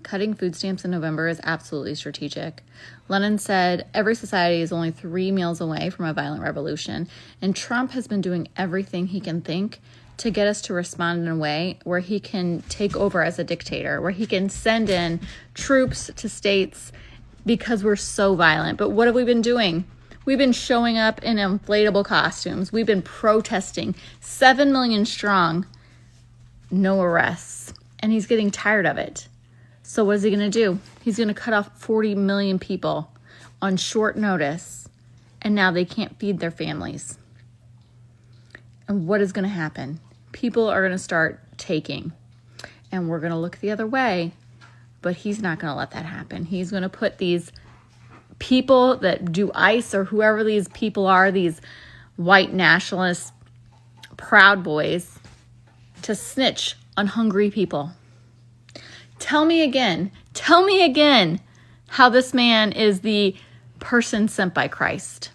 cutting food stamps in November is absolutely strategic. Lenin said every society is only 3 meals away from a violent revolution, and Trump has been doing everything he can think to get us to respond in a way where he can take over as a dictator, where he can send in troops to states because we're so violent. But what have we been doing? We've been showing up in inflatable costumes. We've been protesting, 7 million strong, no arrests. And he's getting tired of it. So what is he going to do? He's going to cut off 40 million people on short notice, and now they can't feed their families. And what is going to happen? People are going to start taking, and we're going to look the other way, but he's not going to let that happen. He's going to put these people that do ICE or whoever these people are, these white nationalist Proud Boys, to snitch on hungry people. Tell me again how this man is the person sent by Christ.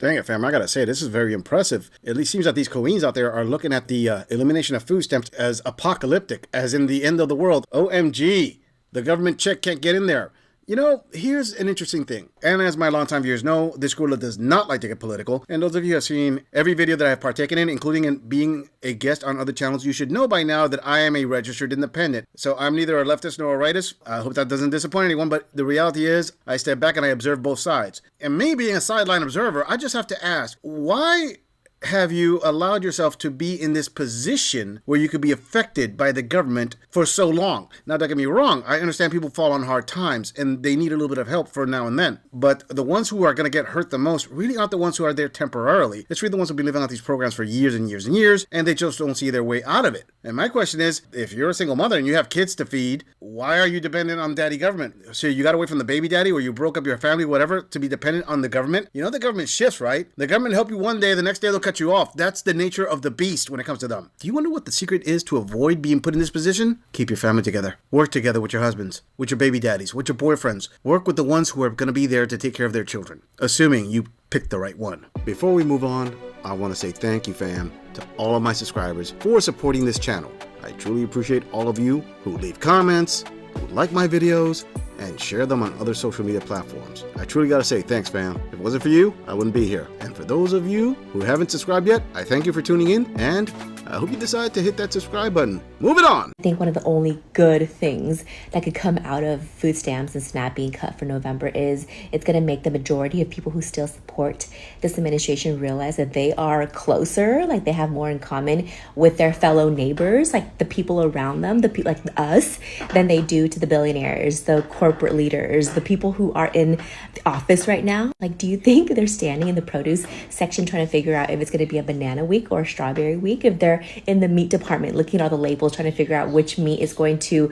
Dang it, fam. I gotta say, this is very impressive. It seems that these queens out there are looking at the elimination of food stamps as apocalyptic, as in the end of the world. OMG, the government check can't get in there. You know, here's an interesting thing. And as my longtime viewers know, this school does not like to get political. And those of you who have seen every video that I have partaken in, including in being a guest on other channels, you should know by now that I am a registered independent. So I'm neither a leftist nor a rightist. I hope that doesn't disappoint anyone, but the reality is I step back and I observe both sides. And me being a sideline observer, I just have to ask, why have you allowed yourself to be in this position where you could be affected by the government for so long? Now, don't get me wrong. I understand people fall on hard times and they need a little bit of help for now and then. But the ones who are going to get hurt the most really aren't the ones who are there temporarily. It's really the ones who've been living out these programs for years and years and years, and they just don't see their way out of it. And my question is, if you're a single mother and you have kids to feed, why are you dependent on daddy government? So you got away from the baby daddy, or you broke up your family, whatever, to be dependent on the government? You know the government shifts, right? The government help you one day, the next day they'll cut you off. That's the nature of the beast when it comes to them. Do you wonder what the secret is to avoid being put in this position? Keep your family together. Work together with your husbands, with your baby daddies, with your boyfriends. Work with the ones who are going to be there to take care of their children, assuming you picked the right one. Before we move on, I want to say thank you, fam, to all of my subscribers for supporting this channel. I truly appreciate all of you who leave comments, who like my videos, and share them on other social media platforms. I truly gotta say thanks, fam. If it wasn't for you, I wouldn't be here. And for those of you who haven't subscribed yet, I thank you for tuning in, and I hope you decide to hit that subscribe button. Moving on! I think one of the only good things that could come out of food stamps and SNAP being cut for November is it's going to make the majority of people who still support this administration realize that they are closer, like they have more in common with their fellow neighbors, like the people around them, the people like us, than they do to the billionaires, the corporate leaders, the people who are in the office right now. Like, do you think they're standing in the produce section trying to figure out if it's going to be a banana week or a strawberry week? If they're in the meat department looking at all the labels trying to figure out which meat is going to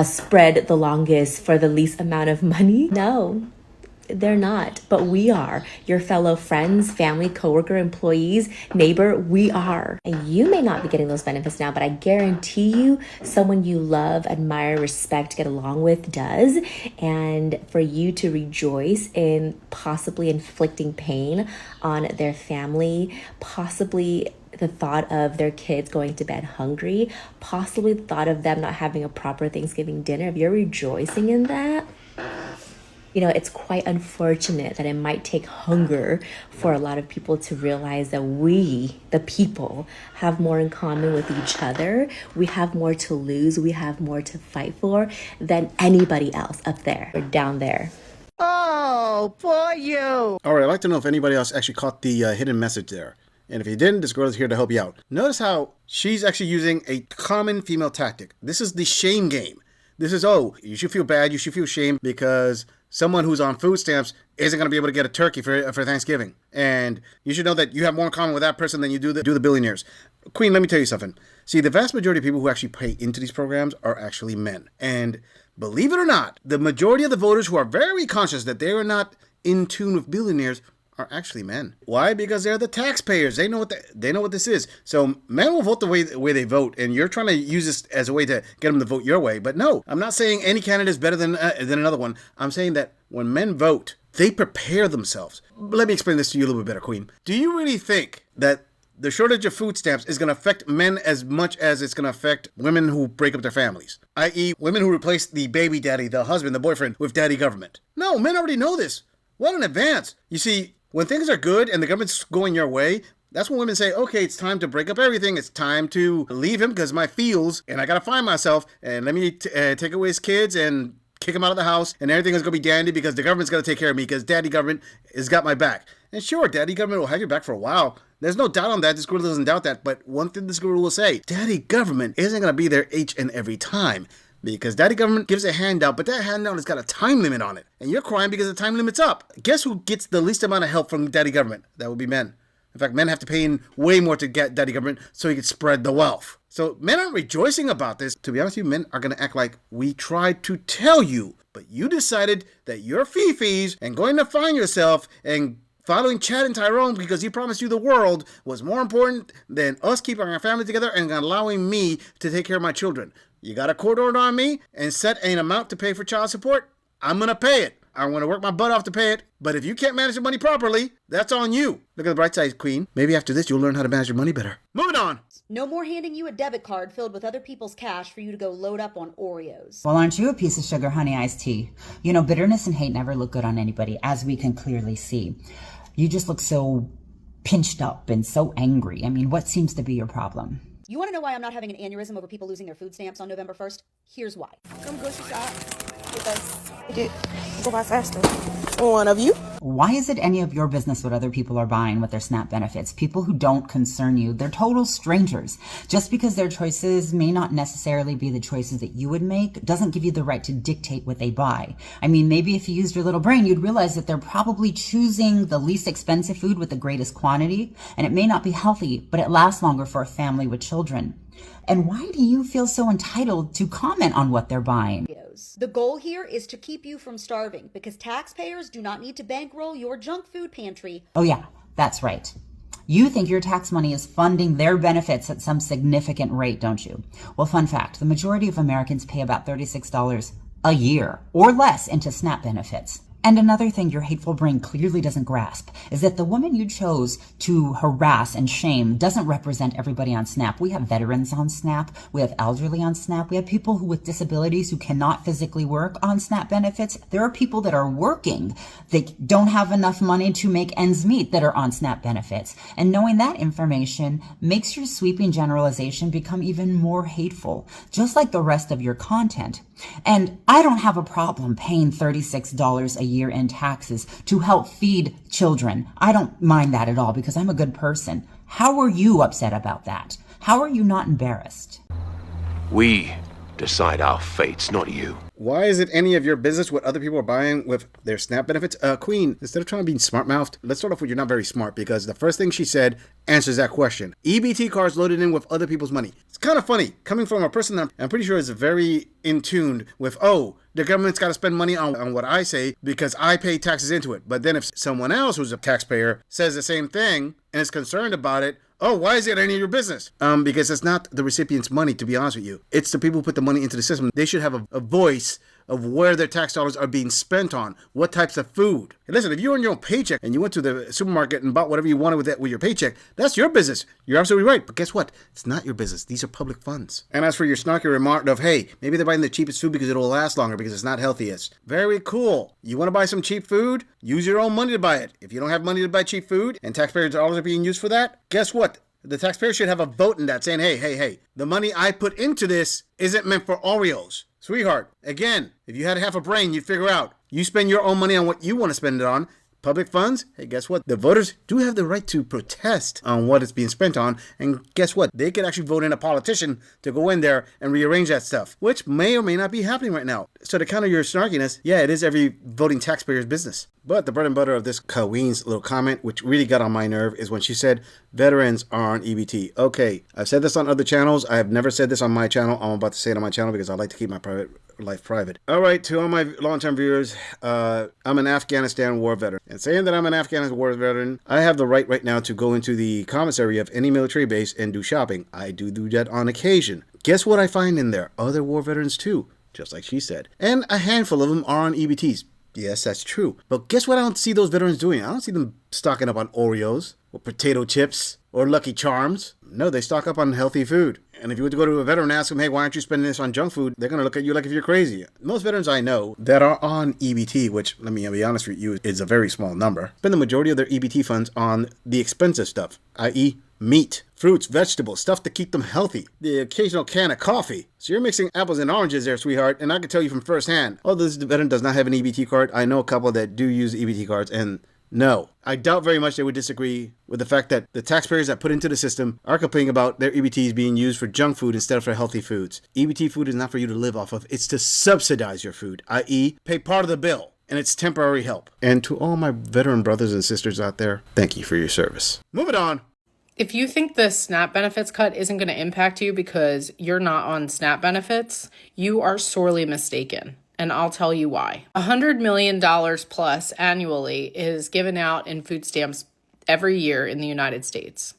spread the longest for the least amount of money? No, they're not, but we are. Your fellow friends, family, coworker, employees, neighbor, we are. And you may not be getting those benefits now, but I guarantee you someone you love, admire, respect, get along with does. And for you to rejoice in possibly inflicting pain on their family, possibly the thought of their kids going to bed hungry, possibly the thought of them not having a proper Thanksgiving dinner, if you're rejoicing in that, you know, it's quite unfortunate that it might take hunger for a lot of people to realize that we, the people, have more in common with each other. We have more to lose. We have more to fight for than anybody else up there or down there. Oh, for you. All right, I'd like to know if anybody else actually caught the hidden message there. And if you didn't, this girl is here to help you out. Notice how she's actually using a common female tactic. This is the shame game. This is, oh, you should feel bad, you should feel shame because someone who's on food stamps isn't going to be able to get a turkey for Thanksgiving. And you should know that you have more in common with that person than you do the billionaires. Queen, let me tell you something. See, the vast majority of people who actually pay into these programs are actually men. And believe it or not, the majority of the voters who are very conscious that they are not in tune with billionaires are actually men. Why? Because they're the taxpayers. They know what this is. So men will vote the way they vote, and you're trying to use this as a way to get them to vote your way. But no, I'm not saying any candidate is better than another one. I'm saying that when men vote, they prepare themselves. Let me explain this to you a little bit better, Queen. Do you really think that the shortage of food stamps is going to affect men as much as it's going to affect women who break up their families, i.e. women who replace the baby daddy, the husband, the boyfriend with daddy government. No, men already know this. Well in advance. You see, when things are good and the government's going your way, that's when women say, okay, it's time to break up everything. It's time to leave him because my feels and I got to find myself and let me take away his kids and kick him out of the house and everything is going to be dandy because the government's going to take care of me because daddy government has got my back. And sure, daddy government will have your back for a while. There's no doubt on that. This guru doesn't doubt that. But one thing this guru will say, daddy government isn't going to be there each and every time. Because daddy government gives a handout, but that handout has got a time limit on it. And you're crying because the time limit's up. Guess who gets the least amount of help from daddy government? That would be men. In fact, men have to pay in way more to get daddy government so he can spread the wealth. So men aren't rejoicing about this. To be honest with you, men are going to act like we tried to tell you, but you decided that your fifis and going to find yourself and following Chad and Tyrone because he promised you the world was more important than us keeping our family together and allowing me to take care of my children. You got a court order on me and set an amount to pay for child support? I'm going to pay it. I'm going to work my butt off to pay it. But if you can't manage your money properly, that's on you. Look at the bright side, Queen. Maybe after this, you'll learn how to manage your money better. Moving on. No more handing you a debit card filled with other people's cash for you to go load up on Oreos. Well, aren't you a piece of sugar honey iced tea? You know, bitterness and hate never look good on anybody, as we can clearly see. You just look so pinched up and so angry. I mean, what seems to be your problem? You want to know why I'm not having an aneurysm over people losing their food stamps on November 1st? Here's why. Come grocery shop with us. Go by faster. One of you. Why is it any of your business what other people are buying with their SNAP benefits? People who don't concern you, they're total strangers. Just because their choices may not necessarily be the choices that you would make doesn't give you the right to dictate what they buy. I mean, maybe if you used your little brain, you'd realize that they're probably choosing the least expensive food with the greatest quantity, and it may not be healthy, but it lasts longer for a family with children. And why do you feel so entitled to comment on what they're buying? The goal here is to keep you from starving because taxpayers do not need to bankroll your junk food pantry. Oh yeah, that's right. You think your tax money is funding their benefits at some significant rate, don't you? Well, fun fact, the majority of Americans pay about $36 a year or less into SNAP benefits. And another thing your hateful brain clearly doesn't grasp is that the woman you chose to harass and shame doesn't represent everybody on SNAP. We have veterans on SNAP. We have elderly on SNAP. We have people with disabilities who cannot physically work on SNAP benefits. There are people that are working that don't have enough money to make ends meet that are on SNAP benefits. And knowing that information makes your sweeping generalization become even more hateful, just like the rest of your content. And I don't have a problem paying $36 a year in taxes to help feed children. I don't mind that at all because I'm a good person. How are you upset about that? How are you not embarrassed? We decide our fates, not you. Why is it any of your business what other people are buying with their SNAP benefits? Queen, instead of trying to be smart-mouthed, let's start off with you're not very smart because the first thing she said answers that question. EBT cards loaded in with other people's money. It's kind of funny coming from a person that I'm pretty sure is very in tune with, oh, the government's got to spend money on what I say because I pay taxes into it. But then if someone else who's a taxpayer says the same thing and is concerned about it, oh, why is it any of your business? Because it's not the recipient's money, to be honest with you. It's the people who put the money into the system. They should have a voice of where their tax dollars are being spent on, what types of food. And listen, if you earn your own paycheck and you went to the supermarket and bought whatever you wanted with your paycheck, that's your business. You're absolutely right. But guess what? It's not your business. These are public funds. And as for your snarky remark of, hey, maybe they're buying the cheapest food because it'll last longer because it's not healthiest. Very cool. You want to buy some cheap food? Use your own money to buy it. If you don't have money to buy cheap food and taxpayers' dollars are being used for that, guess what? The taxpayer should have a vote in that saying, hey, the money I put into this isn't meant for Oreos. Sweetheart, again, if you had half a brain, you'd figure out. You spend your own money on what you want to spend it on. Public funds, hey, guess what? The voters do have the right to protest on what it's being spent on. And guess what? They could actually vote in a politician to go in there and rearrange that stuff, which may or may not be happening right now. So to counter your snarkiness, yeah, it is every voting taxpayer's business. But the bread and butter of this Queen's little comment, which really got on my nerve, is when she said veterans are on EBT. Okay, I've said this on other channels. I have never said this on my channel. I'm about to say it on my channel because I like to keep my private life private. All right, to all my long-term viewers, I'm an Afghanistan war veteran. And saying that I'm an Afghanistan war veteran, I have the right now to go into the commissary of any military base and do shopping. I do that on occasion. Guess what I find in there? Other war veterans too, just like she said. And a handful of them are on EBTs. Yes, that's true. But guess what I don't see those veterans doing? I don't see them stocking up on Oreos. or potato chips or Lucky Charms. No, they stock up on healthy food. And if you were to go to a veteran and ask them, hey, why aren't you spending this on junk food? They're going to look at you like if you're crazy. Most veterans I know that are on EBT, which, let me be honest with you, is a very small number, spend the majority of their EBT funds on the expensive stuff, i.e. meat, fruits, vegetables, stuff to keep them healthy, the occasional can of coffee. So you're mixing apples and oranges there, sweetheart, and I can tell you from firsthand, although this veteran does not have an EBT card, I know a couple that do use EBT cards, and no, I doubt very much they would disagree with the fact that the taxpayers that put into the system are complaining about their EBTs being used for junk food instead of for healthy foods. EBT food is not for you to live off of, it's to subsidize your food, i.e. pay part of the bill, and it's temporary help. And to all my veteran brothers and sisters out there, thank you for your service. Moving on. If you think the SNAP benefits cut isn't going to impact you because you're not on SNAP benefits, you are sorely mistaken. And I'll tell you why. $100 million plus annually is given out in food stamps every year in the United States.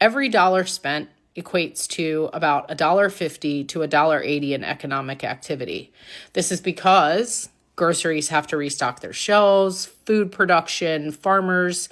Every dollar spent equates to about $1.50 to $1.80 in economic activity. This is because groceries have to restock their shelves, food production, farmers,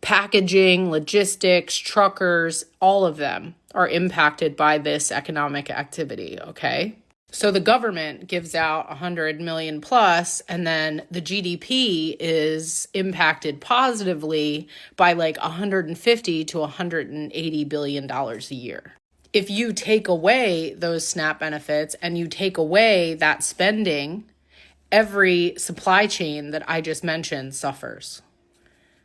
packaging, logistics, truckers, all of them are impacted by this economic activity, okay? So the government gives out 100 million plus, and then the GDP is impacted positively by like 150 to 180 billion dollars a year. If you take away those SNAP benefits and you take away that spending, every supply chain that I just mentioned suffers.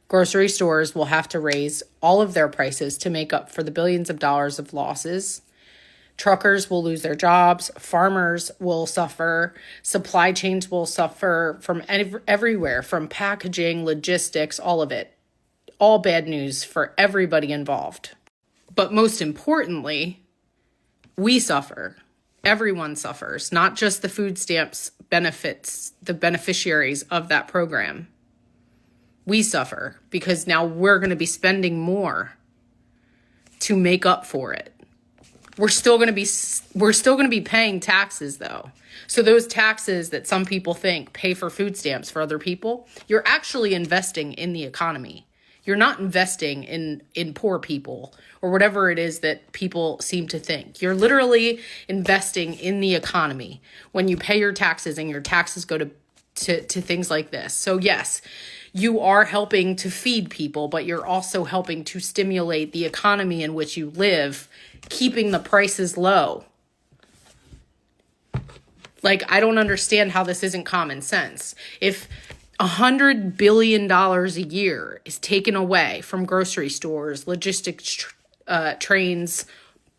Grocery stores will have to raise all of their prices to make up for the billions of dollars of losses. Truckers will lose their jobs. Farmers will suffer. Supply chains will suffer from everywhere, from packaging, logistics, all of it. All bad news for everybody involved. But most importantly, we suffer. Everyone suffers, not just the food stamps benefits, the beneficiaries of that program. We suffer because now we're going to be spending more to make up for it. We're still going to be paying taxes though. So those taxes that some people think pay for food stamps for other people, you're actually investing in the economy. You're not investing in poor people or whatever it is that people seem to think. You're literally investing in the economy when you pay your taxes, and your taxes go to things like this. So yes, you are helping to feed people, but you're also helping to stimulate the economy in which you live, keeping the prices low. Like, I don't understand how this isn't common sense. If $100 billion a year is taken away from grocery stores, logistics, trains,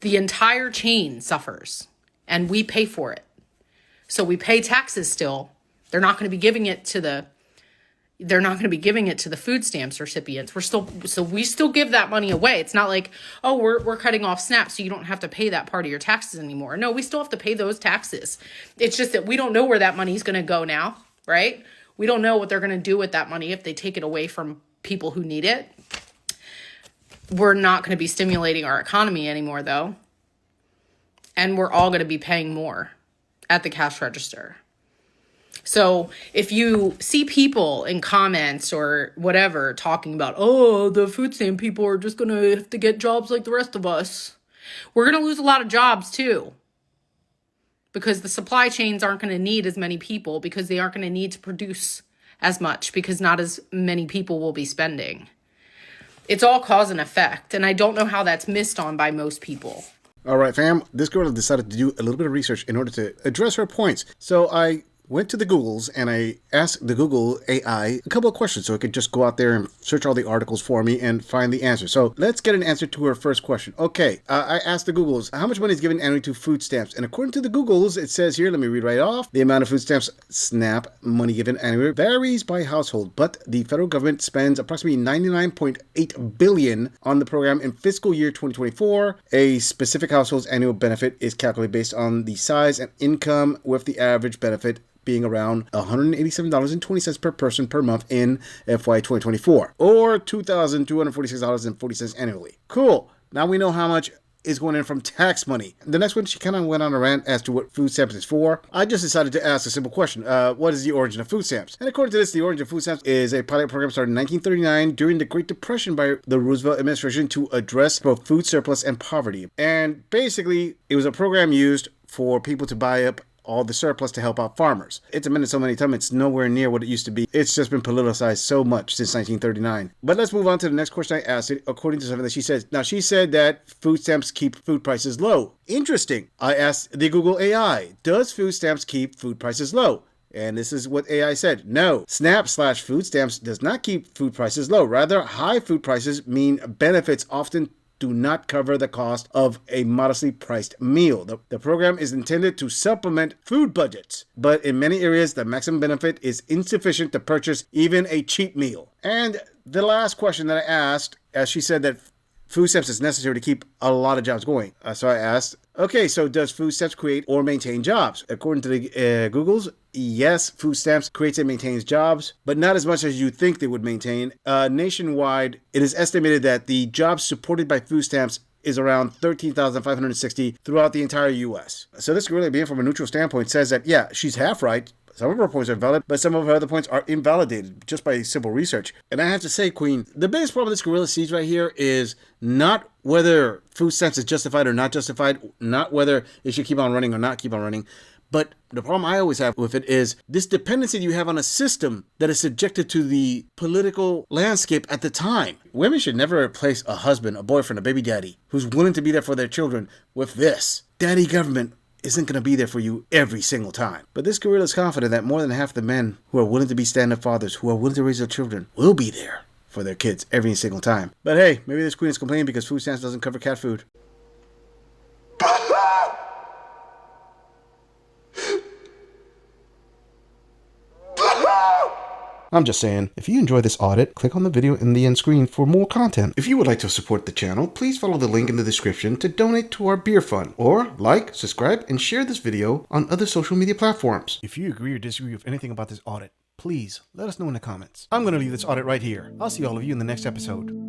the entire chain suffers, and we pay for it. So we pay taxes still. They're not going to be giving it to the food stamps recipients. We still give that money away. It's not like, oh, we're cutting off SNAP so you don't have to pay that part of your taxes anymore. No, we still have to pay those taxes. It's just that we don't know where that money's going to go now, right? We don't know what they're going to do with that money if they take it away from people who need it. We're not going to be stimulating our economy anymore, though. And we're all going to be paying more at the cash register. So if you see people in comments or whatever talking about, oh, the food stamp people are just going to have to get jobs like the rest of us, we're going to lose a lot of jobs too. Because the supply chains aren't going to need as many people, because they aren't going to need to produce as much, because not as many people will be spending. It's all cause and effect, and I don't know how that's missed on by most people. All right, fam, this girl decided to do a little bit of research in order to address her points. So I went to the Googles and I asked the Google AI a couple of questions so it could just go out there and search all the articles for me and find the answer. So let's get an answer to her first question. Okay, I asked the Googles, how much money is given annually to food stamps? And according to the Googles, it says here, let me read right off, the amount of food stamps SNAP money given annually varies by household, but the federal government spends approximately $99.8 billion on the program in fiscal year 2024. A specific household's annual benefit is calculated based on the size and income, with the average benefit being around $187.20 per person per month in FY 2024, or $2,246.40 annually. Cool. Now we know how much is going in from tax money. The next one, she kind of went on a rant as to what food stamps is for. I just decided to ask a simple question. What is the origin of food stamps? And according to this, the origin of food stamps is a pilot program started in 1939 during the Great Depression by the Roosevelt administration to address both food surplus and poverty. And basically, it was a program used for people to buy up all the surplus to help out farmers. It's amended so many times, it's nowhere near what it used to be. It's just been politicized so much since 1939. But let's move on to the next question I asked. According to something that she says, now she said that food stamps keep food prices low. Interesting. I asked the Google AI, does food stamps keep food prices low? And this is what AI said. No, SNAP/food stamps does not keep food prices low. Rather, high food prices mean benefits often do not cover the cost of a modestly priced meal. The program is intended to supplement food budgets, but in many areas, the maximum benefit is insufficient to purchase even a cheap meal. And the last question that I asked, as she said that food stamps is necessary to keep a lot of jobs going. So I asked, okay, so does food stamps create or maintain jobs? According to the Google's, yes, food stamps creates and maintains jobs, but not as much as you think they would maintain. Nationwide, it is estimated that the jobs supported by food stamps is around 13,560 throughout the entire U.S. So this really, being from a neutral standpoint, says that, yeah, she's half right. Some of her points are valid, but some of her other points are invalidated just by simple research. And I have to say, Queen, the biggest problem this gorilla sees right here is not whether food stamps is justified or not justified, not whether it should keep on running or not keep on running. But the problem I always have with it is this dependency you have on a system that is subjected to the political landscape at the time. Women should never replace a husband, a boyfriend, a baby daddy who's willing to be there for their children with this. Daddy government isn't going to be there for you every single time. But this gorilla is confident that more than half the men who are willing to be stand-up fathers, who are willing to raise their children, will be there for their kids every single time. But hey, maybe this queen is complaining because food stamps doesn't cover cat food. I'm just saying, if you enjoy this audit, click on the video in the end screen for more content. If you would like to support the channel, please follow the link in the description to donate to our beer fund, or like, subscribe, and share this video on other social media platforms. If you agree or disagree with anything about this audit, please let us know in the comments. I'm going to leave this audit right here. I'll see all of you in the next episode.